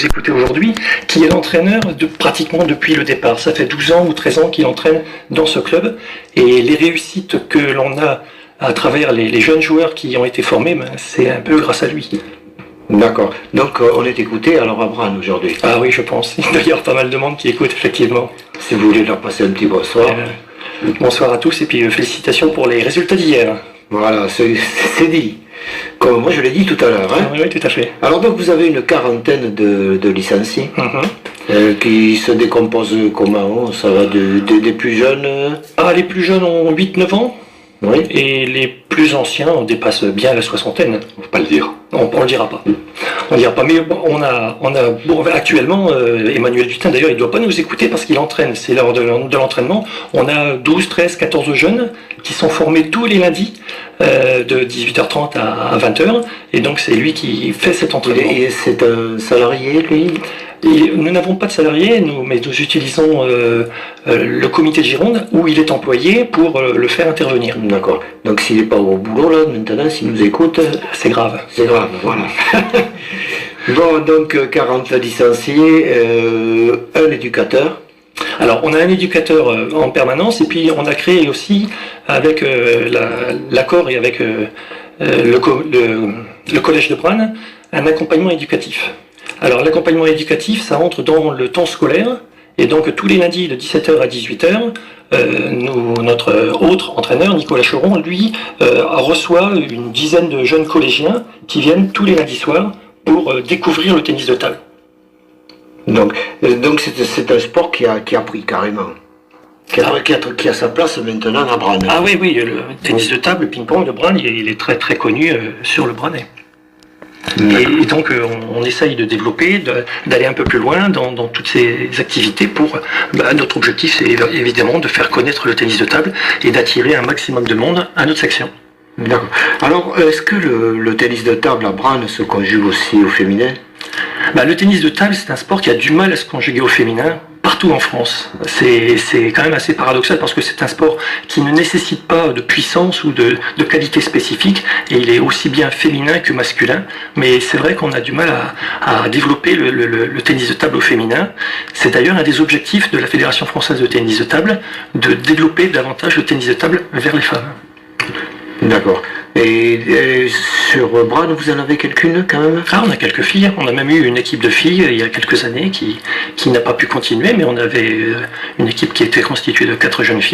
nous écouter aujourd'hui, qui est l'entraîneur pratiquement depuis le départ. Ça fait 12 ans ou 13 ans qu'il entraîne dans ce club. Et les réussites que l'on a à travers les jeunes joueurs qui ont été formés, c'est un peu grâce à lui. D'accord. Donc on est écouté alors à Branne aujourd'hui. Ah oui, je pense. Il doit y avoir pas mal de monde qui écoute, effectivement. Si vous voulez leur passer un petit bonsoir. Bonsoir à tous et puis félicitations pour les résultats d'hier. Voilà, c'est dit. Comme moi je l'ai dit tout à l'heure. Hein. Oui, tout à fait. Alors donc vous avez une quarantaine de licenciés qui se décomposent comment? Ça va des plus jeunes Les plus jeunes ont 8-9 ans. Oui. Et les plus anciens, on dépasse bien la soixantaine. On ne peut pas le dire. On ne le dira pas. On dira pas. Mais on a actuellement, Emmanuel Dutin d'ailleurs, il ne doit pas nous écouter parce qu'il entraîne. C'est l'heure de l'entraînement. On a 12, 13, 14 jeunes qui sont formés tous les lundis de 18h30 à 20h. Et donc c'est lui qui fait cet entraînement. Et c'est un salarié, lui? Nous n'avons pas de salariés, mais nous utilisons le comité de Gironde où il est employé pour le faire intervenir. D'accord. Donc s'il n'est pas au boulot là, maintenant, s'il nous écoute... C'est grave. C'est grave, voilà. Bon, donc 40 licenciés, un éducateur. Alors, on a un éducateur en permanence et puis on a créé aussi, avec l'accord et avec le collège de Branne, un accompagnement éducatif. Alors l'accompagnement éducatif, ça entre dans le temps scolaire, et donc tous les lundis de 17h à 18h, notre autre entraîneur, Nicolas Choron, lui, reçoit une dizaine de jeunes collégiens qui viennent tous les lundis soirs pour découvrir le tennis de table. Donc c'est un sport qui a pris carrément, qui a sa place maintenant à Branne. Ah oui, le tennis de table, le ping-pong de Branne, il est très très connu sur le Brannais. Et donc on essaye de développer, d'aller un peu plus loin dans toutes ces activités pour... notre objectif c'est évidemment de faire connaître le tennis de table et d'attirer un maximum de monde à notre section. D'accord. Alors est-ce que le tennis de table à Branne se conjugue aussi au féminin? Le tennis de table c'est un sport qui a du mal à se conjuguer au féminin partout en France. C'est quand même assez paradoxal parce que c'est un sport qui ne nécessite pas de puissance ou de qualité spécifique et il est aussi bien féminin que masculin. Mais c'est vrai qu'on a du mal à développer le tennis de table au féminin. C'est d'ailleurs un des objectifs de la Fédération française de tennis de table de développer davantage le tennis de table vers les femmes. D'accord. Et sur Branne, vous en avez quelqu'une quand même? On a quelques filles. On a même eu une équipe de filles il y a quelques années qui n'a pas pu continuer, mais on avait une équipe qui était constituée de 4 jeunes filles.